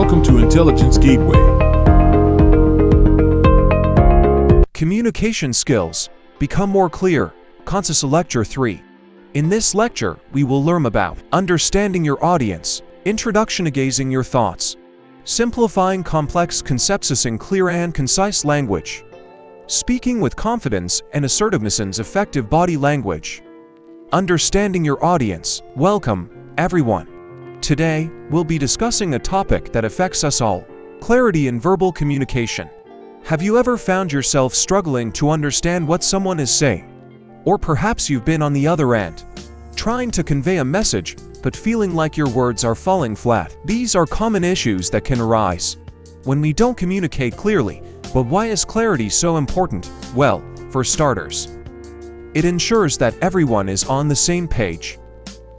Welcome to Intelligence Gateway. Communication skills become more clear. Concise Lecture 3. In this lecture, we will learn about understanding your audience, introduction to gazing your thoughts, simplifying complex concepts in clear and concise language, speaking with confidence and assertiveness in effective body language, understanding your audience. Welcome, everyone. Today, we'll be discussing a topic that affects us all: clarity in verbal communication. Have you ever found yourself struggling to understand what someone is saying? Or perhaps you've been on the other end, trying to convey a message, but feeling like your words are falling flat. These are common issues that can arise when we don't communicate clearly. But why is clarity so important? Well, for starters, it ensures that everyone is on the same page.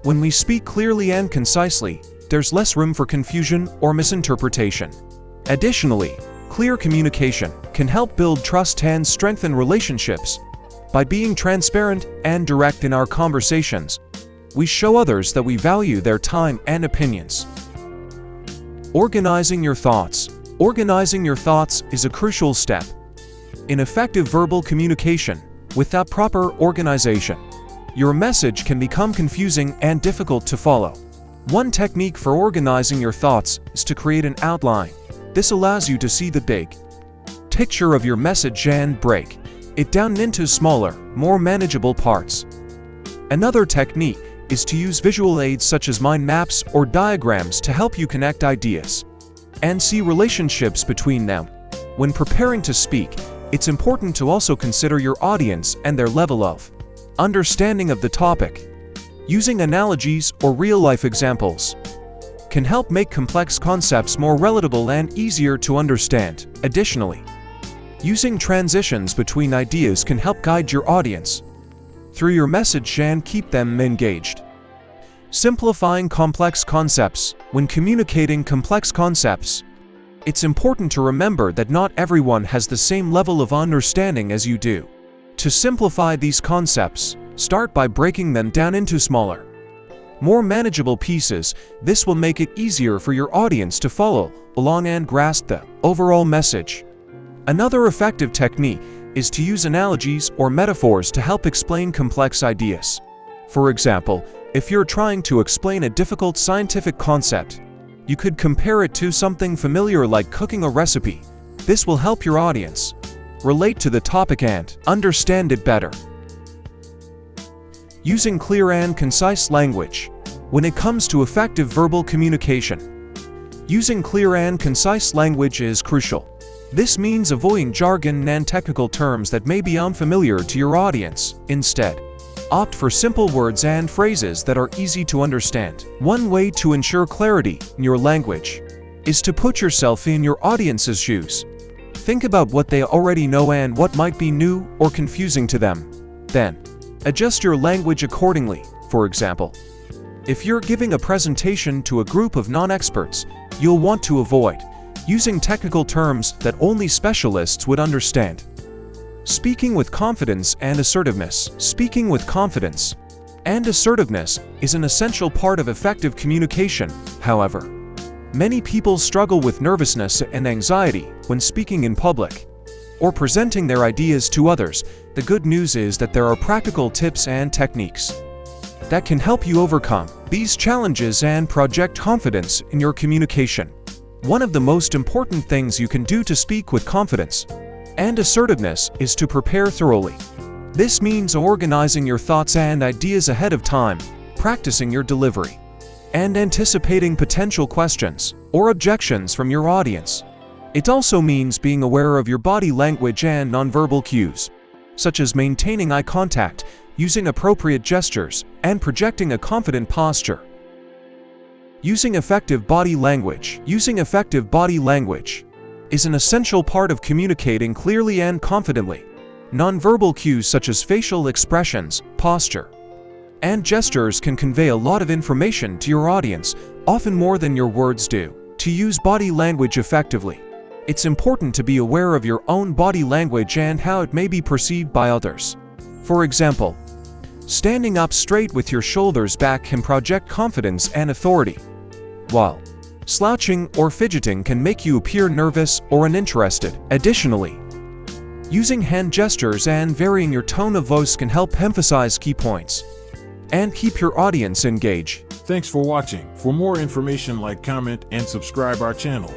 When we speak clearly and concisely, there's less room for confusion or misinterpretation. Additionally, clear communication can help build trust and strengthen relationships. By being transparent and direct in our conversations, we show others that we value their time and opinions. Organizing your thoughts. Organizing your thoughts is a crucial step in effective verbal communication. Without proper organization, your message can become confusing and difficult to follow. One technique for organizing your thoughts is to create an outline. This allows you to see the big picture of your message and break it down into smaller, more manageable parts. Another technique is to use visual aids such as mind maps or diagrams to help you connect ideas and see relationships between them. When preparing to speak, it's important to also consider your audience and their level of understanding of the topic. Using analogies or real-life examples can help make complex concepts more relatable and easier to understand. Additionally, using transitions between ideas can help guide your audience through your message and keep them engaged. Simplifying complex concepts. When communicating complex concepts, it's important to remember that not everyone has the same level of understanding as you do. To simplify these concepts, start by breaking them down into smaller, more manageable pieces. This will make it easier for your audience to follow along and grasp the overall message. Another effective technique is to use analogies or metaphors to help explain complex ideas. For example, if you're trying to explain a difficult scientific concept, you could compare it to something familiar like cooking a recipe. This will help your audience relate to the topic and understand it better. Using clear and concise language. When it comes to effective verbal communication, using clear and concise language is crucial. This means avoiding jargon and technical terms that may be unfamiliar to your audience. Instead, opt for simple words and phrases that are easy to understand. One way to ensure clarity in your language is to put yourself in your audience's shoes. Think about what they already know and what might be new or confusing to them. Then, adjust your language accordingly. For example, if you're giving a presentation to a group of non-experts, you'll want to avoid using technical terms that only specialists would understand. Speaking with confidence and assertiveness. Speaking with confidence and assertiveness is an essential part of effective communication. However, many people struggle with nervousness and anxiety when speaking in public or presenting their ideas to others. The good news is that there are practical tips and techniques that can help you overcome these challenges and project confidence in your communication. One of the most important things you can do to speak with confidence and assertiveness is to prepare thoroughly. This means organizing your thoughts and ideas ahead of time, practicing your delivery, and anticipating potential questions or objections from your audience. It also means being aware of your body language and nonverbal cues, such as maintaining eye contact, using appropriate gestures, and projecting a confident posture. Using effective body language. Using effective body language is an essential part of communicating clearly and confidently. Nonverbal cues such as facial expressions, posture, and gestures can convey a lot of information to your audience, often more than your words do. To use body language effectively, it's important to be aware of your own body language and how it may be perceived by others. For example, standing up straight with your shoulders back can project confidence and authority, while Slouching or fidgeting can make you appear nervous or uninterested. Additionally, using hand gestures and varying your tone of voice can help emphasize key points and keep your audience engaged. Thanks for watching. For more information, like, comment, and subscribe our channel.